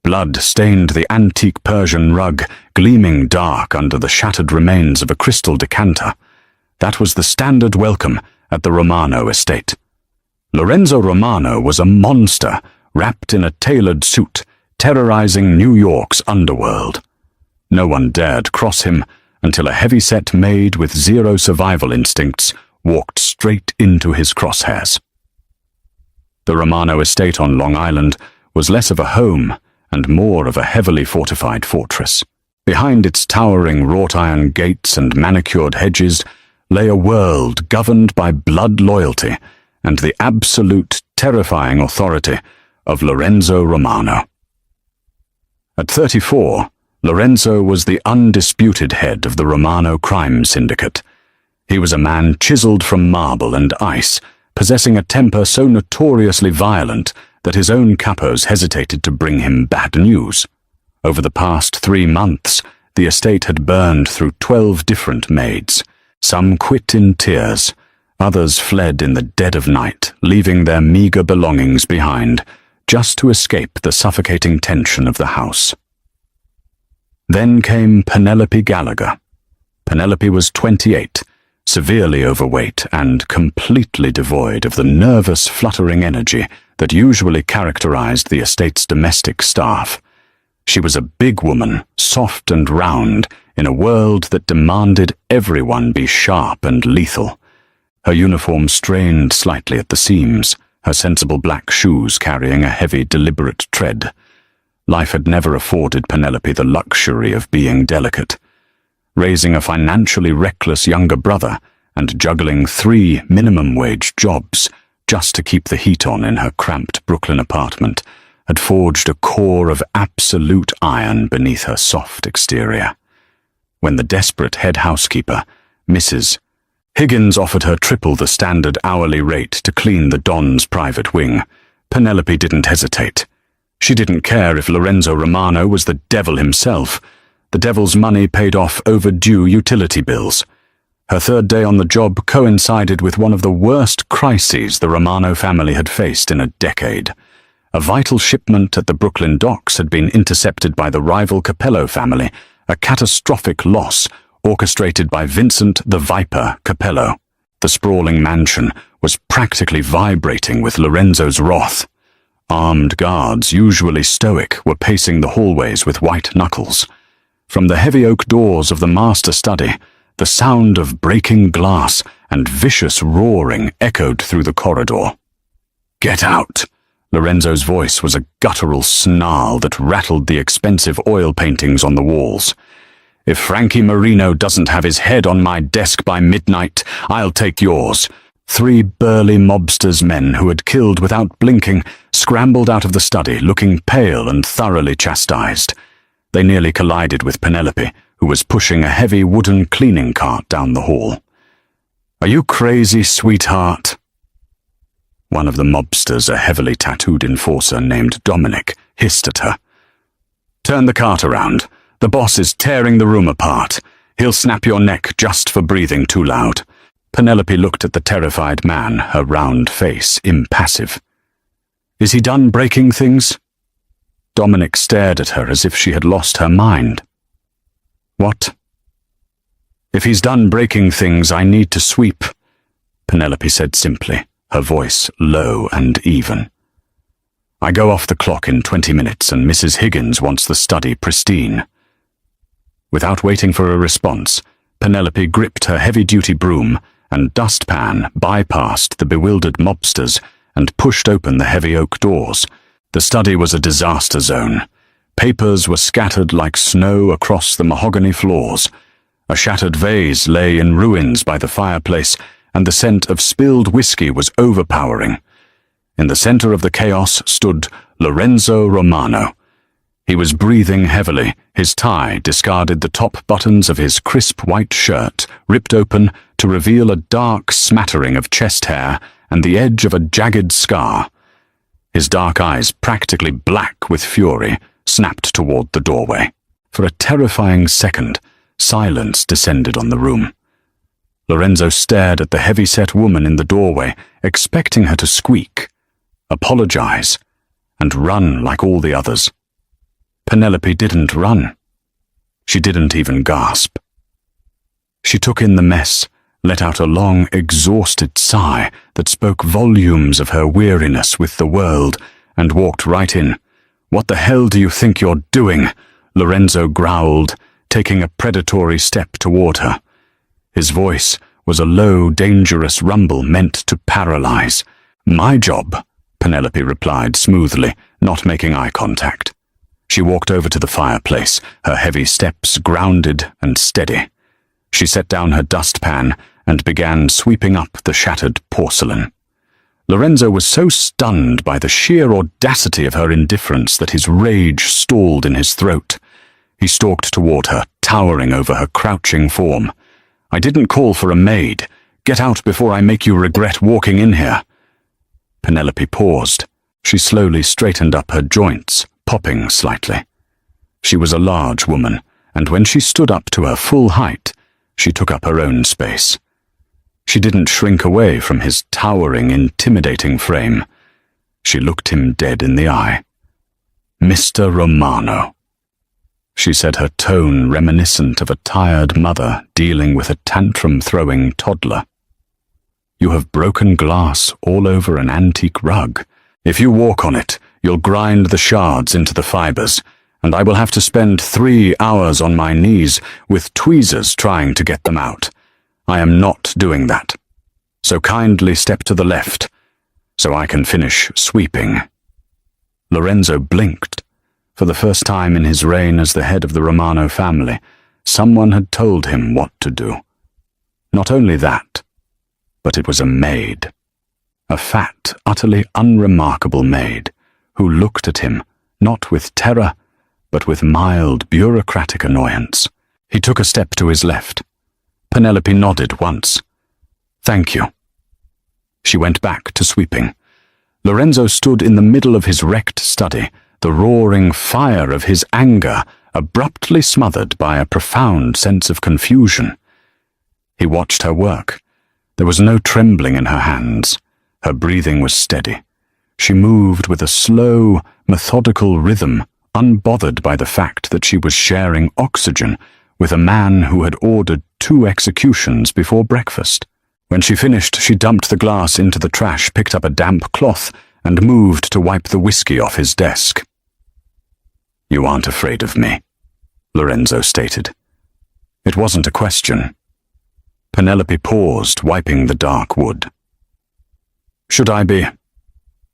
Blood stained the antique Persian rug, gleaming dark under the shattered remains of a crystal decanter. That was the standard welcome at the Romano estate. Lorenzo Romano was a monster, wrapped in a tailored suit, terrorizing New York's underworld. No one dared cross him until a heavy-set maid with zero survival instincts walked straight into his crosshairs. The Romano estate on Long Island was less of a home and more of a heavily fortified fortress. Behind its towering wrought-iron gates and manicured hedges lay a world governed by blood loyalty and the absolute terrifying authority of Lorenzo Romano. At 34, Lorenzo was the undisputed head of the Romano crime syndicate. He was a man chiseled from marble and ice, possessing a temper so notoriously violent that his own capos hesitated to bring him bad news. Over the past 3 months, the estate had burned through 12 different maids. Some quit in tears, others fled in the dead of night, leaving their meager belongings behind, just to escape the suffocating tension of the house. Then came Penelope Gallagher. Penelope was 28, severely overweight and completely devoid of the nervous, fluttering energy that usually characterized the estate's domestic staff. She was a big woman, soft and round, in a world that demanded everyone be sharp and lethal. Her uniform strained slightly at the seams, her sensible black shoes carrying a heavy, deliberate tread. Life had never afforded Penelope the luxury of being delicate. Raising a financially reckless younger brother and juggling 3 minimum-wage jobs just to keep the heat on in her cramped Brooklyn apartment had forged a core of absolute iron beneath her soft exterior. When the desperate head housekeeper, Mrs. Higgins, offered her triple the standard hourly rate to clean the Don's private wing, Penelope didn't hesitate. She didn't care if Lorenzo Romano was the devil himself. The devil's money paid off overdue utility bills. Her 3rd day on the job coincided with one of the worst crises the Romano family had faced in a decade. A vital shipment at the Brooklyn docks had been intercepted by the rival Capello family, a catastrophic loss orchestrated by Vincent the Viper Capello. The sprawling mansion was practically vibrating with Lorenzo's wrath. Armed guards, usually stoic, were pacing the hallways with white knuckles. From the heavy oak doors of the master study, the sound of breaking glass and vicious roaring echoed through the corridor. "Get out!" Lorenzo's voice was a guttural snarl that rattled the expensive oil paintings on the walls. "If Frankie Marino doesn't have his head on my desk by midnight, I'll take yours." 3 burly mobsters men who had killed without blinking scrambled out of the study, looking pale and thoroughly chastised. They nearly collided with Penelope, who was pushing a heavy wooden cleaning cart down the hall. "Are you crazy, sweetheart?" One of the mobsters, a heavily tattooed enforcer named Dominic, hissed at her. "Turn the cart around. The boss is tearing the room apart. He'll snap your neck just for breathing too loud." Penelope looked at the terrified man, her round face impassive. "Is he done breaking things?" Dominic stared at her as if she had lost her mind. "What?" "If he's done breaking things, I need to sweep," Penelope said simply, her voice low and even. "I go off the clock in 20 minutes and Mrs. Higgins wants the study pristine." Without waiting for a response, Penelope gripped her heavy-duty broom and dustpan bypassed the bewildered mobsters and pushed open the heavy oak doors. The study was a disaster zone. Papers were scattered like snow across the mahogany floors. A shattered vase lay in ruins by the fireplace, and the scent of spilled whiskey was overpowering. In the center of the chaos stood Lorenzo Romano. He was breathing heavily. His tie discarded the top buttons of his crisp white shirt, ripped open to reveal a dark smattering of chest hair and the edge of a jagged scar. His dark eyes, practically black with fury, snapped toward the doorway. For a terrifying second, silence descended on the room. Lorenzo stared at the heavy-set woman in the doorway, expecting her to squeak, apologize, and run like all the others. Penelope didn't run. She didn't even gasp. She took in the mess, let out a long, exhausted sigh that spoke volumes of her weariness with the world, and walked right in. "What the hell do you think you're doing?" Lorenzo growled, taking a predatory step toward her. His voice was a low, dangerous rumble meant to paralyze. "My job," Penelope replied smoothly, not making eye contact. She walked over to the fireplace, her heavy steps grounded and steady. She set down her dustpan and began sweeping up the shattered porcelain. Lorenzo was so stunned by the sheer audacity of her indifference that his rage stalled in his throat. He stalked toward her, towering over her crouching form. "I didn't call for a maid. Get out before I make you regret walking in here." Penelope paused. She slowly straightened up her joints, popping slightly. She was a large woman, and when she stood up to her full height, she took up her own space. She didn't shrink away from his towering, intimidating frame. She looked him dead in the eye. "Mr. Romano," she said, her tone reminiscent of a tired mother dealing with a tantrum-throwing toddler. "You have broken glass all over an antique rug. If you walk on it, you'll grind the shards into the fibers, and I will have to spend 3 hours on my knees with tweezers trying to get them out. I am not doing that. So kindly step to the left, so I can finish sweeping." Lorenzo blinked. For the first time in his reign as the head of the Romano family, someone had told him what to do. Not only that, but it was a maid. A fat, utterly unremarkable maid, who looked at him, not with terror, but with mild, bureaucratic annoyance. He took a step to his left. Penelope nodded once. "Thank you." She went back to sweeping. Lorenzo stood in the middle of his wrecked study, the roaring fire of his anger abruptly smothered by a profound sense of confusion. He watched her work. There was no trembling in her hands. Her breathing was steady. She moved with a slow, methodical rhythm, unbothered by the fact that she was sharing oxygen with a man who had ordered 2 executions before breakfast. When she finished, she dumped the glass into the trash, picked up a damp cloth, and moved to wipe the whiskey off his desk. "You aren't afraid of me," Lorenzo stated. It wasn't a question. Penelope paused, wiping the dark wood. "Should I be?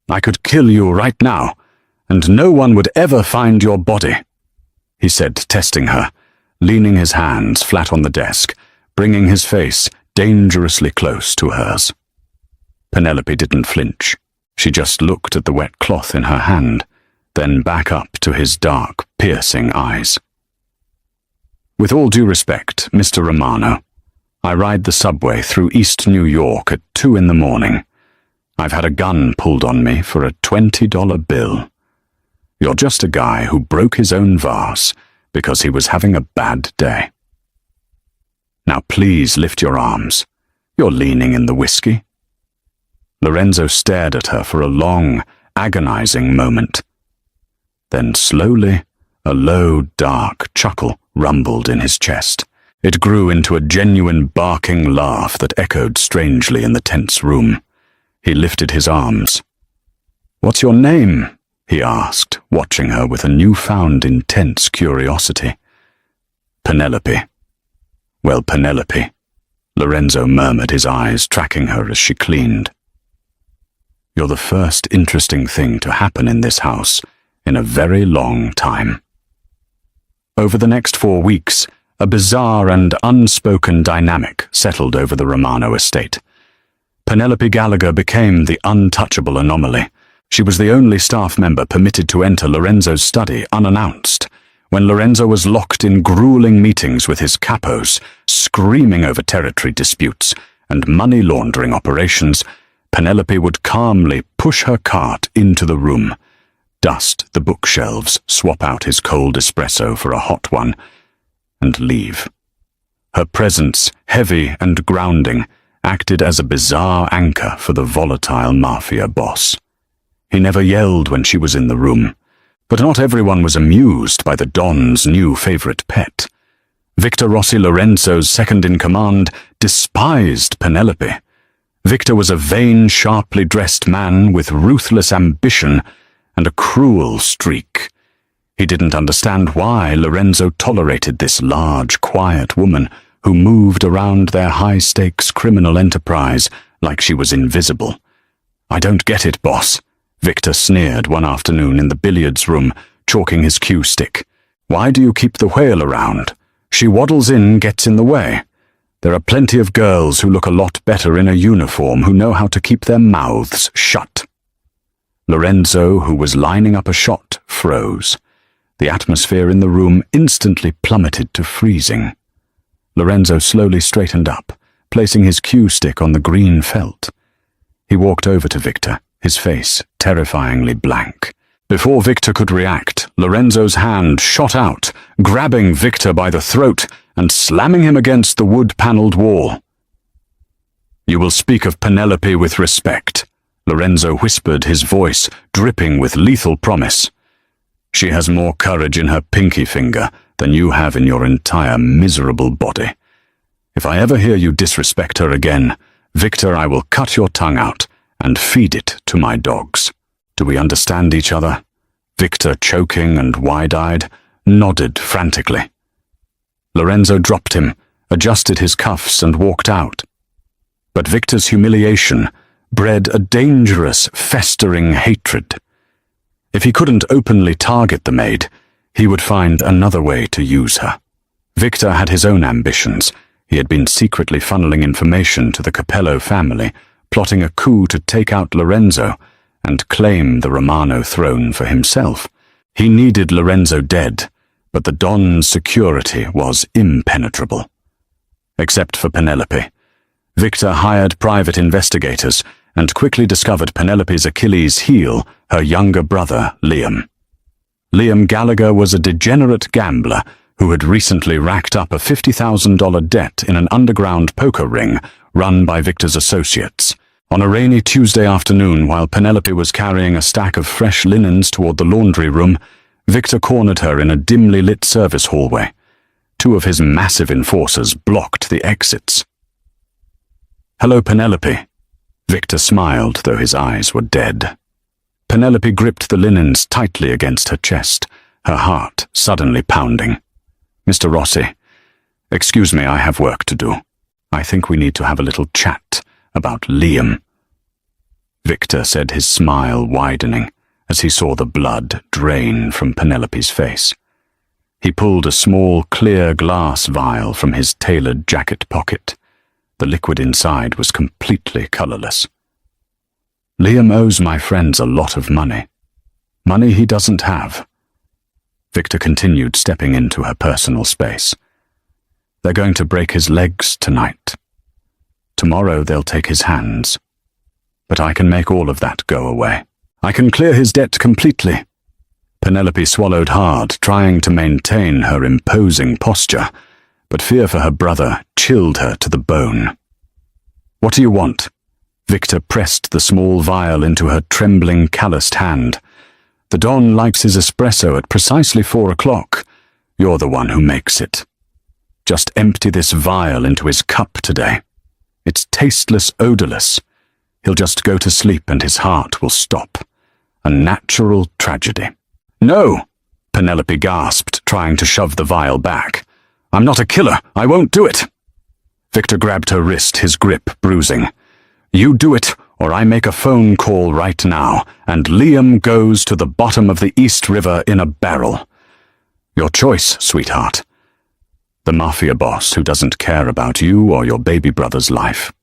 I could kill you right now, and no one would ever find your body," he said, testing her, leaning his hands flat on the desk, bringing his face dangerously close to hers. Penelope didn't flinch. She just looked at the wet cloth in her hand, then back up to his dark, piercing eyes. "With all due respect, Mr. Romano, I ride the subway through East New York at 2 in the morning. I've had a gun pulled on me for a $20 bill. You're just a guy who broke his own vase because he was having a bad day. Now please lift your arms. You're leaning in the whiskey." Lorenzo stared at her for a long, agonizing moment. Then slowly, a low, dark chuckle rumbled in his chest. It grew into a genuine barking laugh that echoed strangely in the tense room. He lifted his arms. "What's your name?" he asked, watching her with a newfound intense curiosity. "Penelope." "Well, Penelope," Lorenzo murmured, his eyes tracking her as she cleaned. "You're the first interesting thing to happen in this house in a very long time." Over the next 4 weeks, a bizarre and unspoken dynamic settled over the Romano estate. Penelope Gallagher became the untouchable anomaly. She was the only staff member permitted to enter Lorenzo's study unannounced. When Lorenzo was locked in grueling meetings with his capos, screaming over territory disputes and money laundering operations, Penelope would calmly push her cart into the room, dust the bookshelves, swap out his cold espresso for a hot one, and leave. Her presence, heavy and grounding, acted as a bizarre anchor for the volatile Mafia boss. He never yelled when she was in the room, But not everyone was amused by the Don's new favorite pet. Victor Rossi, Lorenzo's second-in-command, despised Penelope. Victor was a vain, sharply dressed man with ruthless ambition and a cruel streak. He didn't understand why Lorenzo tolerated this large, quiet woman who moved around their high-stakes criminal enterprise like she was invisible. "I don't get it, boss," Victor sneered one afternoon in the billiards room, chalking his cue stick. "Why do you keep the whale around? She waddles in, gets in the way. There are plenty of girls who look a lot better in a uniform who know how to keep their mouths shut." Lorenzo, who was lining up a shot, froze. The atmosphere in the room instantly plummeted to freezing. Lorenzo slowly straightened up, placing his cue stick on the green felt. He walked over to Victor, his face terrifyingly blank. Before Victor could react, Lorenzo's hand shot out, grabbing Victor by the throat and slamming him against the wood-paneled wall. "You will speak of Penelope with respect," Lorenzo whispered, his voice dripping with lethal promise. "She has more courage in her pinky finger than you have in your entire miserable body. If I ever hear you disrespect her again, Victor, I will cut your tongue out and feed it to my dogs. Do we understand each other?" Victor, choking and wide-eyed, nodded frantically. Lorenzo dropped him, adjusted his cuffs and walked out. But Victor's humiliation bred a dangerous, festering hatred. If he couldn't openly target the maid, he would find another way to use her. Victor had his own ambitions. He had been secretly funneling information to the Capello family, plotting a coup to take out Lorenzo and claim the Romano throne for himself. He needed Lorenzo dead, but the Don's security was impenetrable. Except for Penelope. Victor hired private investigators and quickly discovered Penelope's Achilles heel, her younger brother, Liam. Liam Gallagher was a degenerate gambler who had recently racked up a $50,000 debt in an underground poker ring run by Victor's associates. On a rainy Tuesday afternoon, while Penelope was carrying a stack of fresh linens toward the laundry room, Victor cornered her in a dimly lit service hallway. Two of his massive enforcers blocked the exits. "Hello, Penelope." Victor smiled, though his eyes were dead. Penelope gripped the linens tightly against her chest, her heart suddenly pounding. "Mr. Rossi, excuse me, I have work to do. I think we need to have a little chat about Liam." Victor said, his smile widening as he saw the blood drain from Penelope's face. He pulled a small, clear glass vial from his tailored jacket pocket. The liquid inside was completely colorless. "Liam owes my friends a lot of money. Money he doesn't have." Victor continued, stepping into her personal space. "They're going to break his legs tonight. Tomorrow they'll take his hands. But I can make all of that go away. I can clear his debt completely." Penelope swallowed hard, trying to maintain her imposing posture, but fear for her brother chilled her to the bone. "What do you want?" Victor pressed the small vial into her trembling, calloused hand. "The Don likes his espresso at precisely 4 o'clock. You're the one who makes it. Just empty this vial into his cup today. It's tasteless, odorless. He'll just go to sleep and his heart will stop. A natural tragedy." "No!" Penelope gasped, trying to shove the vial back. "I'm not a killer. I won't do it." Victor grabbed her wrist, his grip bruising. "You do it, or I make a phone call right now, and Liam goes to the bottom of the East River in a barrel. Your choice, sweetheart. The Mafia boss who doesn't care about you or your baby brother's life."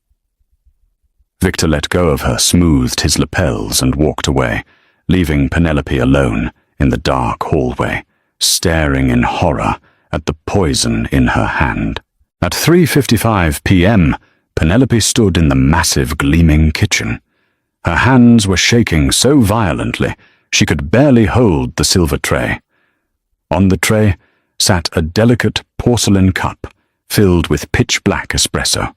Victor let go of her, smoothed his lapels, and walked away, leaving Penelope alone in the dark hallway, staring in horror at the poison in her hand. At 3:55 p.m., Penelope stood in the massive, gleaming kitchen. Her hands were shaking so violently she could barely hold the silver tray. On the tray sat a delicate porcelain cup filled with pitch-black espresso.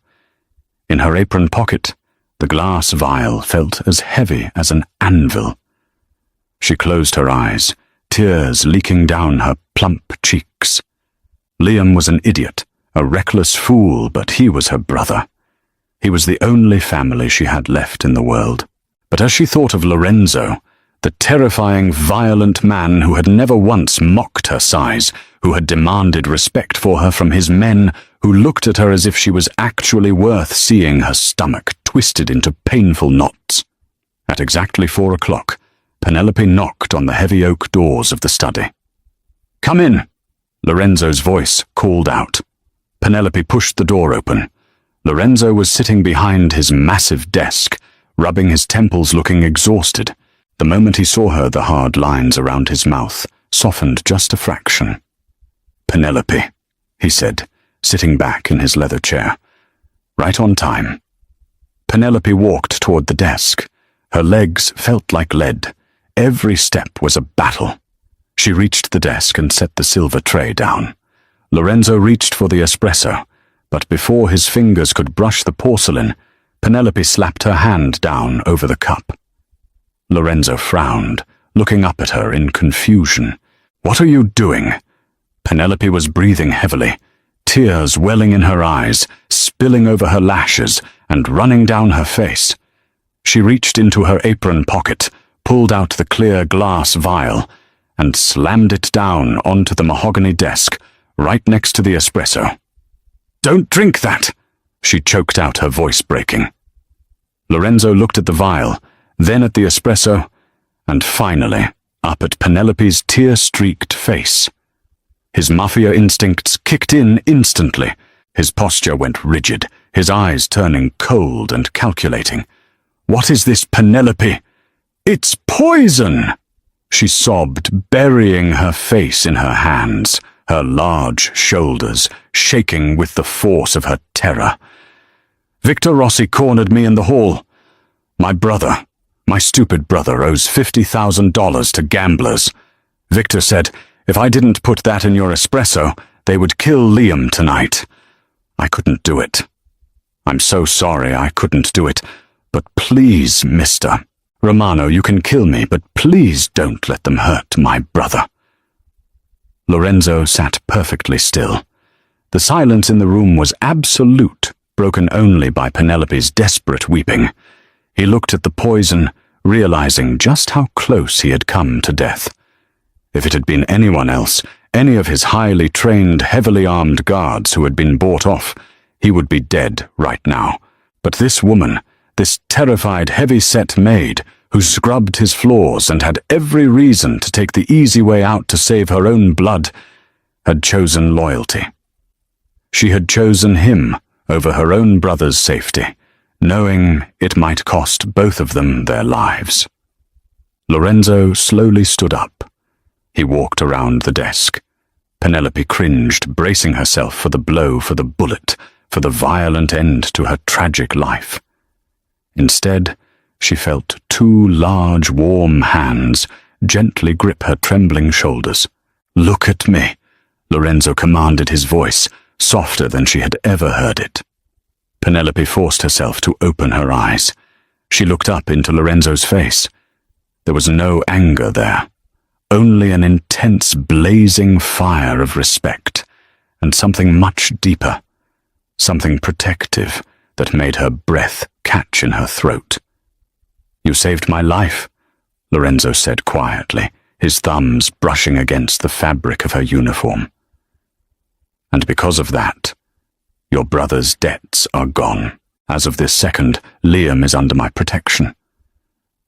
In her apron pocket, the glass vial felt as heavy as an anvil. She closed her eyes, tears leaking down her plump cheeks. Liam was an idiot, a reckless fool, but he was her brother. He was the only family she had left in the world. But as she thought of Lorenzo, the terrifying, violent man who had never once mocked her size, who had demanded respect for her from his men, who looked at her as if she was actually worth seeing her stomach twisted into painful knots. At exactly 4 o'clock, Penelope knocked on the heavy oak doors of the study. "Come in," Lorenzo's voice called out. Penelope pushed the door open. Lorenzo was sitting behind his massive desk, rubbing his temples, looking exhausted. The moment he saw her, the hard lines around his mouth softened just a fraction. "Penelope," he said, sitting back in his leather chair. "Right on time." Penelope walked toward the desk. Her legs felt like lead. Every step was a battle. She reached the desk and set the silver tray down. Lorenzo reached for the espresso, but before his fingers could brush the porcelain, Penelope slapped her hand down over the cup. Lorenzo frowned, looking up at her in confusion. "What are you doing?" Penelope was breathing heavily, tears welling in her eyes, spilling over her lashes, and running down her face. She reached into her apron pocket, pulled out the clear glass vial, and slammed it down onto the mahogany desk, right next to the espresso. "Don't drink that!" she choked out, her voice breaking. Lorenzo looked at the vial, then at the espresso, and finally up at Penelope's tear-streaked face. His Mafia instincts kicked in instantly. His posture went rigid, his eyes turning cold and calculating. "What is this, Penelope?" "It's poison!" she sobbed, burying her face in her hands, her large shoulders shaking with the force of her terror. "Victor Rossi cornered me in the hall. My stupid brother owes $50,000 to gamblers. Victor said, if I didn't put that in your espresso, they would kill Liam tonight. I couldn't do it. I'm so sorry I couldn't do it, but please, Mr. Romano, you can kill me, but please don't let them hurt my brother." Lorenzo sat perfectly still. The silence in the room was absolute, broken only by Penelope's desperate weeping. He looked at the poison, realizing just how close he had come to death. If it had been anyone else, any of his highly trained, heavily armed guards who had been bought off, he would be dead right now. But this woman, this terrified, heavy-set maid, who scrubbed his floors and had every reason to take the easy way out to save her own blood, had chosen loyalty. She had chosen him over her own brother's safety, knowing it might cost both of them their lives. Lorenzo slowly stood up. He walked around the desk. Penelope cringed, bracing herself for the blow, for the bullet, for the violent end to her tragic life. Instead, she felt 2 large, warm hands gently grip her trembling shoulders. "Look at me," Lorenzo commanded, his voice softer than she had ever heard it. Penelope forced herself to open her eyes. She looked up into Lorenzo's face. There was no anger there, only an intense, blazing fire of respect, and something much deeper, something protective that made her breath catch in her throat. "You saved my life," Lorenzo said quietly, his thumbs brushing against the fabric of her uniform. "And because of that, your brother's debts are gone. As of this second, Liam is under my protection.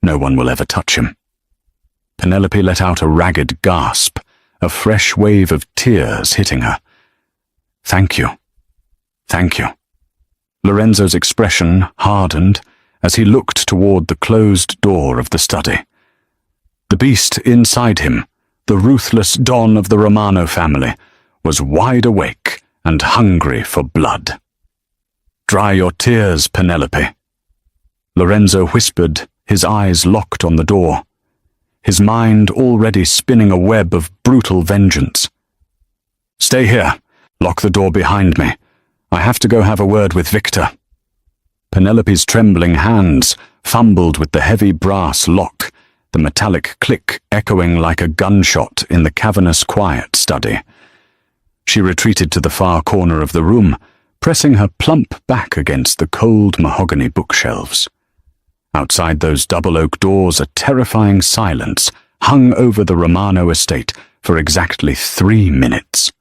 No one will ever touch him." Penelope let out a ragged gasp, a fresh wave of tears hitting her. "Thank you. Thank you." Lorenzo's expression hardened as he looked toward the closed door of the study. The beast inside him, the ruthless Don of the Romano family, was wide awake and hungry for blood. "Dry your tears, Penelope," Lorenzo whispered, his eyes locked on the door, his mind already spinning a web of brutal vengeance. "Stay here. Lock the door behind me. I have to go have a word with Victor." Penelope's trembling hands fumbled with the heavy brass lock, the metallic click echoing like a gunshot in the cavernous quiet study. She retreated to the far corner of the room, pressing her plump back against the cold mahogany bookshelves. Outside those double oak doors, a terrifying silence hung over the Romano estate for exactly 3 minutes.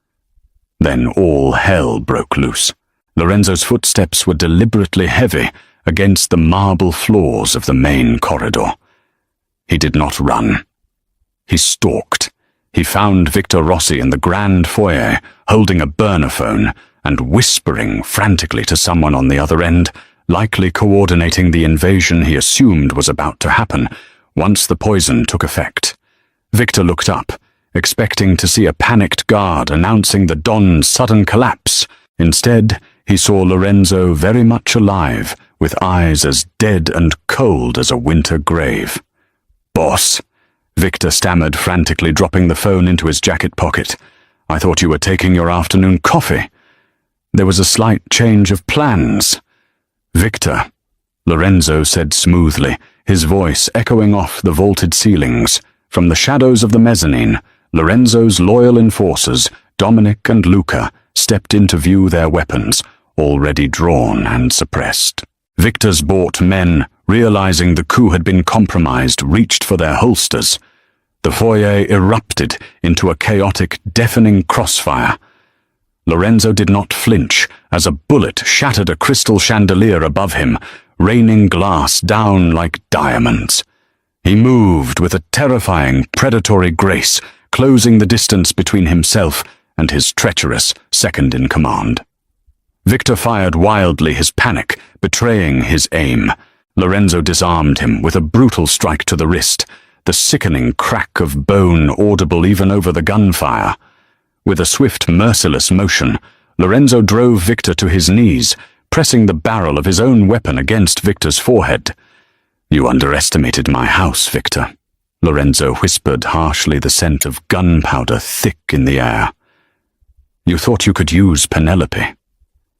Then all hell broke loose. Lorenzo's footsteps were deliberately heavy against the marble floors of the main corridor. He did not run. He stalked. He found Victor Rossi in the grand foyer, holding a burner phone and whispering frantically to someone on the other end, likely coordinating the invasion he assumed was about to happen once the poison took effect. Victor looked up, expecting to see a panicked guard announcing the Don's sudden collapse. Instead, he saw Lorenzo very much alive, with eyes as dead and cold as a winter grave. "Boss," Victor stammered frantically, dropping the phone into his jacket pocket. "I thought you were taking your afternoon coffee." There was a slight change of plans. "Victor," Lorenzo said smoothly, his voice echoing off the vaulted ceilings. From the shadows of the mezzanine, Lorenzo's loyal enforcers, Dominic and Luca, stepped into view, their weapons already drawn and suppressed. Victor's bought men, realizing the coup had been compromised, reached for their holsters. The foyer erupted into a chaotic, deafening crossfire. Lorenzo did not flinch as a bullet shattered a crystal chandelier above him, raining glass down like diamonds. He moved with a terrifying, predatory grace, closing the distance between himself and his treacherous second-in-command. Victor fired wildly, his panic betraying his aim. Lorenzo disarmed him with a brutal strike to the wrist, the sickening crack of bone audible even over the gunfire. With a swift, merciless motion, Lorenzo drove Victor to his knees, pressing the barrel of his own weapon against Victor's forehead. "You underestimated my house, Victor," Lorenzo whispered harshly, the scent of gunpowder thick in the air. "You thought you could use Penelope.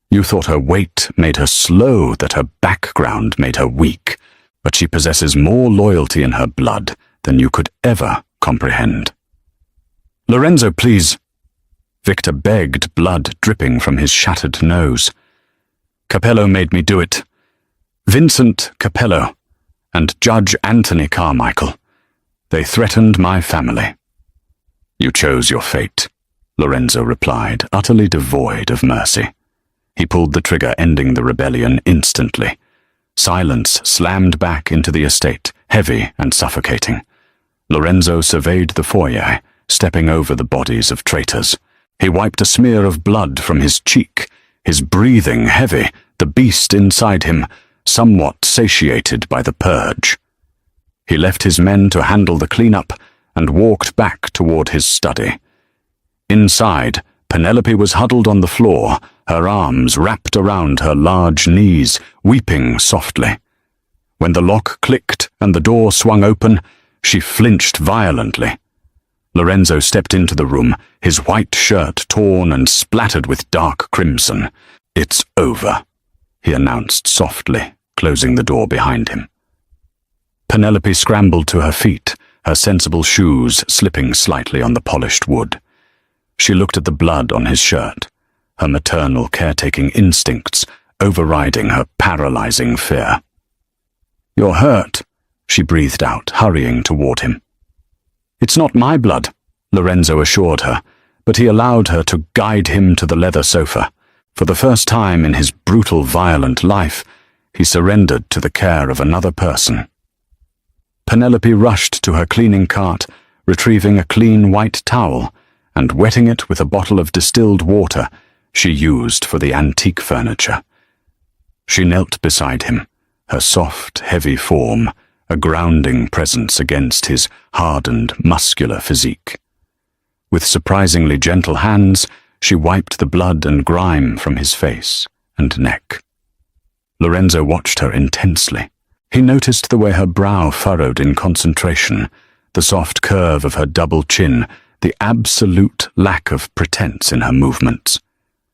You thought her weight made her slow, that her background made her weak, but she possesses more loyalty in her blood than you could ever comprehend." "Lorenzo, please," Victor begged, blood dripping from his shattered nose. "Capello made me do it. Vincent Capello and Judge Anthony Carmichael. They threatened my family." "You chose your fate," Lorenzo replied, utterly devoid of mercy. He pulled the trigger, ending the rebellion instantly. Silence slammed back into the estate, heavy and suffocating. Lorenzo surveyed the foyer, stepping over the bodies of traitors. He wiped a smear of blood from his cheek, his breathing heavy, the beast inside him somewhat satiated by the purge. He left his men to handle the cleanup and walked back toward his study. Inside, Penelope was huddled on the floor, her arms wrapped around her large knees, weeping softly. When the lock clicked and the door swung open, she flinched violently. Lorenzo stepped into the room, his white shirt torn and splattered with dark crimson. "It's over," he announced softly, closing the door behind him. Penelope scrambled to her feet, her sensible shoes slipping slightly on the polished wood. She looked at the blood on his shirt, her maternal caretaking instincts overriding her paralyzing fear. "You're hurt," she breathed out, hurrying toward him. "It's not my blood," Lorenzo assured her, but he allowed her to guide him to the leather sofa. For the first time in his brutal, violent life, he surrendered to the care of another person. Penelope rushed to her cleaning cart, retrieving a clean white towel, and wetting it with a bottle of distilled water she used for the antique furniture. She knelt beside him, her soft, heavy form a grounding presence against his hardened, muscular physique. With surprisingly gentle hands, she wiped the blood and grime from his face and neck. Lorenzo watched her intensely. He noticed the way her brow furrowed in concentration, the soft curve of her double chin, the absolute lack of pretense in her movements.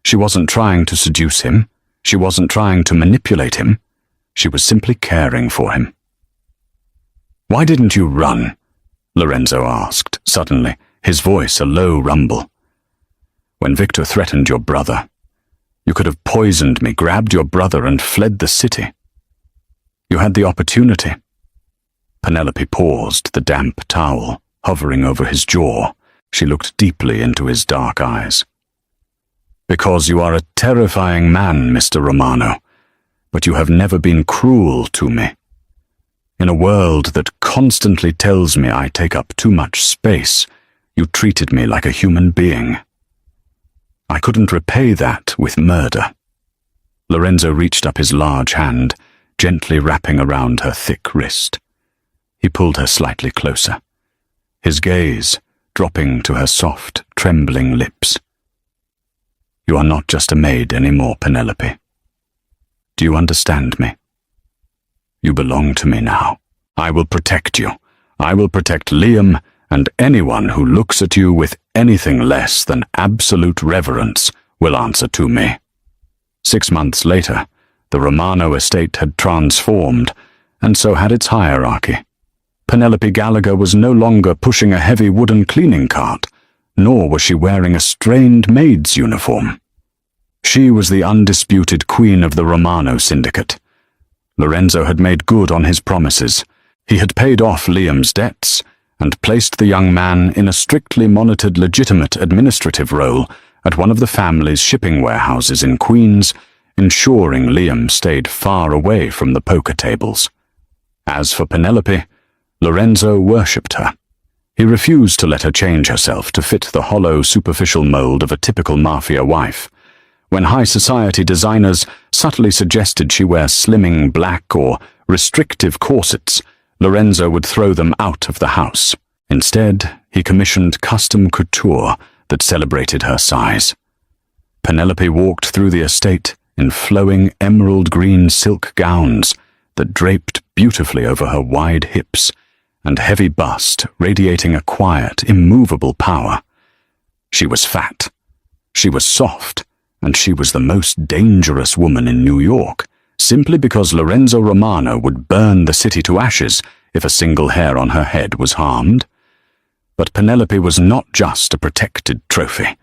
She wasn't trying to seduce him. She wasn't trying to manipulate him. She was simply caring for him. Why didn't you run? Lorenzo asked, suddenly, his voice a low rumble. When Victor threatened your brother, you could have poisoned me, grabbed your brother, and fled the city. You had the opportunity. Penelope paused, the damp towel hovering over his jaw. She looked deeply into his dark eyes. Because you are a terrifying man, Mr. Romano, but you have never been cruel to me. In a world that constantly tells me I take up too much space, you treated me like a human being. I couldn't repay that with murder. Lorenzo reached up his large hand, gently wrapping around her thick wrist. He pulled her slightly closer, his gaze dropping to her soft, trembling lips. You are not just a maid anymore, Penelope. Do you understand me? You belong to me now. I will protect you. I will protect Liam and anyone who looks at you with anything less than absolute reverence will answer to me. 6 months later, the Romano estate had transformed, and so had its hierarchy. Penelope Gallagher was no longer pushing a heavy wooden cleaning cart, nor was she wearing a strained maid's uniform. She was the undisputed queen of the Romano syndicate. Lorenzo had made good on his promises. He had paid off Liam's debts and placed the young man in a strictly monitored legitimate administrative role at one of the family's shipping warehouses in Queens, ensuring Liam stayed far away from the poker tables. As for Penelope, Lorenzo worshipped her. He refused to let her change herself to fit the hollow, superficial mold of a typical Mafia wife. When high society designers subtly suggested she wear slimming black or restrictive corsets, Lorenzo would throw them out of the house. Instead, he commissioned custom couture that celebrated her size. Penelope walked through the estate in flowing emerald green silk gowns that draped beautifully over her wide hips and heavy bust radiating a quiet, immovable power. She was fat. She was soft. And she was the most dangerous woman in New York, simply because Lorenzo Romano would burn the city to ashes if a single hair on her head was harmed. But Penelope was not just a protected trophy.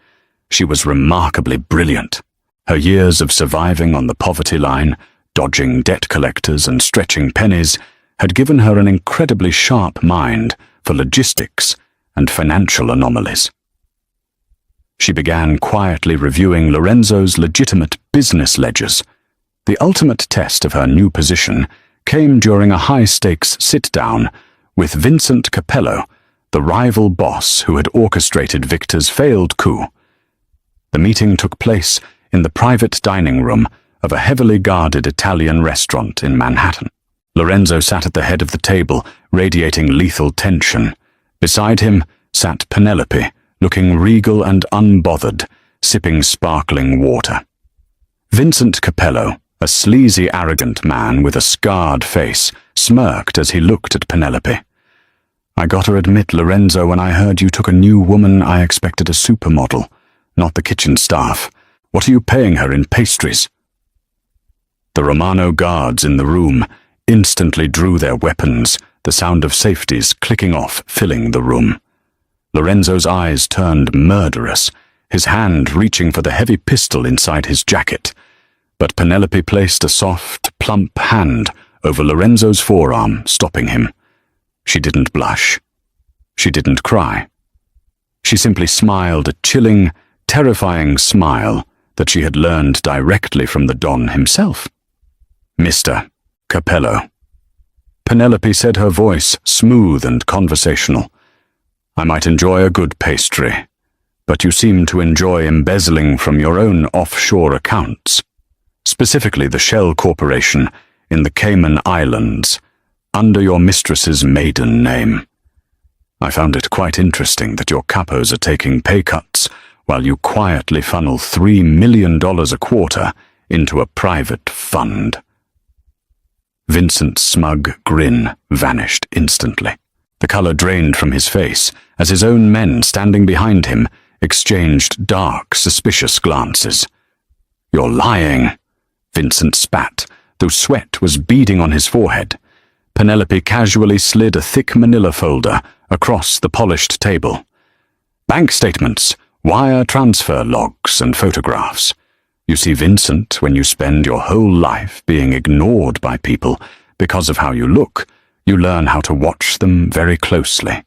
She was remarkably brilliant. Her years of surviving on the poverty line, dodging debt collectors and stretching pennies, had given her an incredibly sharp mind for logistics and financial anomalies. She began quietly reviewing Lorenzo's legitimate business ledgers. The ultimate test of her new position came during a high-stakes sit-down with Vincent Capello, the rival boss who had orchestrated Victor's failed coup. The meeting took place in the private dining room of a heavily guarded Italian restaurant in Manhattan. Lorenzo sat at the head of the table, radiating lethal tension. Beside him sat Penelope, looking regal and unbothered, sipping sparkling water. Vincent Capello, a sleazy, arrogant man with a scarred face, smirked as he looked at Penelope. I gotta admit, Lorenzo, when I heard you took a new woman, I expected a supermodel, not the kitchen staff. What are you paying her in pastries? The Romano guards in the room instantly drew their weapons, the sound of safeties clicking off filling the room. Lorenzo's eyes turned murderous, his hand reaching for the heavy pistol inside his jacket. But Penelope placed a soft, plump hand over Lorenzo's forearm, stopping him. She didn't blush. She didn't cry. She simply smiled a chilling, terrifying smile that she had learned directly from the Don himself. Mr. Capello. Penelope said, her voice smooth and conversational. I might enjoy a good pastry, but you seem to enjoy embezzling from your own offshore accounts, specifically the Shell Corporation in the Cayman Islands, under your mistress's maiden name. I found it quite interesting that your capos are taking pay cuts while you quietly funnel $3 million a quarter into a private fund. Vincent's smug grin vanished instantly. The color drained from his face as his own men standing behind him exchanged dark, suspicious glances. You're lying, Vincent spat, though sweat was beading on his forehead. Penelope casually slid a thick manila folder across the polished table. Bank statements, wire transfer logs, and photographs. You see, Vincent, when you spend your whole life being ignored by people because of how you look, you learn how to watch them very closely.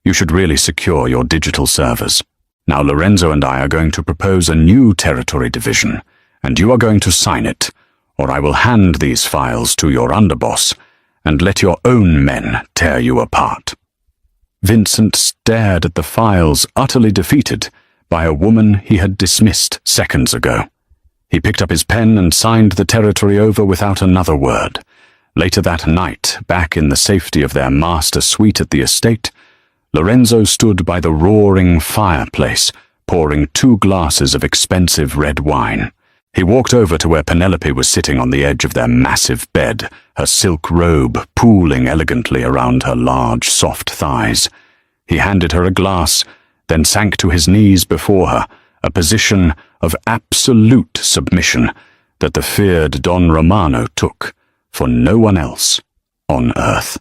You should really secure your digital servers. Now Lorenzo and I are going to propose a new territory division, and you are going to sign it, or I will hand these files to your underboss and let your own men tear you apart. Vincent stared at the files, utterly defeated by a woman he had dismissed seconds ago. He picked up his pen and signed the territory over without another word. Later that night, back in the safety of their master suite at the estate, Lorenzo stood by the roaring fireplace, pouring 2 glasses of expensive red wine. He walked over to where Penelope was sitting on the edge of their massive bed, her silk robe pooling elegantly around her large, soft thighs. He handed her a glass, then sank to his knees before her, a position of absolute submission that the feared Don Romano took for no one else on earth.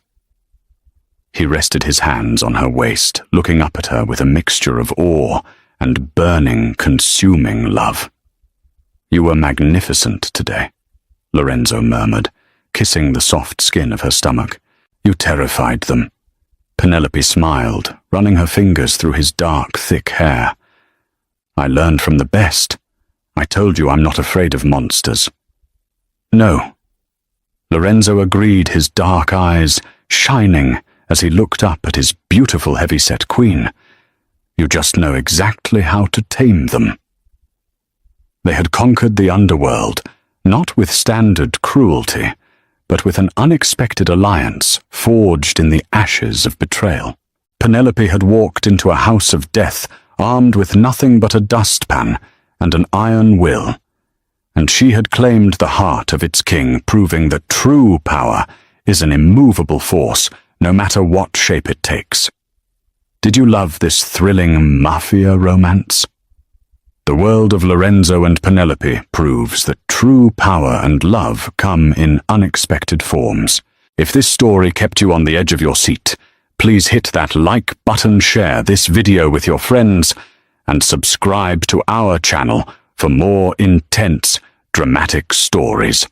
He rested his hands on her waist, looking up at her with a mixture of awe and burning, consuming love. "You were magnificent today," Lorenzo murmured, kissing the soft skin of her stomach. "You terrified them." Penelope smiled, running her fingers through his dark, thick hair. "I learned from the best. I told you I'm not afraid of monsters." "No." Lorenzo agreed, his dark eyes shining as he looked up at his beautiful heavy-set queen. "You just know exactly how to tame them." They had conquered the underworld, not with standard cruelty, but with an unexpected alliance forged in the ashes of betrayal. Penelope had walked into a house of death, armed with nothing but a dustpan and an iron will, and she had claimed the heart of its king, proving that true power is an immovable force, no matter what shape it takes. Did you love this thrilling Mafia romance? The world of Lorenzo and Penelope proves that true power and love come in unexpected forms. If this story kept you on the edge of your seat, please hit that like button, share this video with your friends, and subscribe to our channel for more intense, dramatic stories.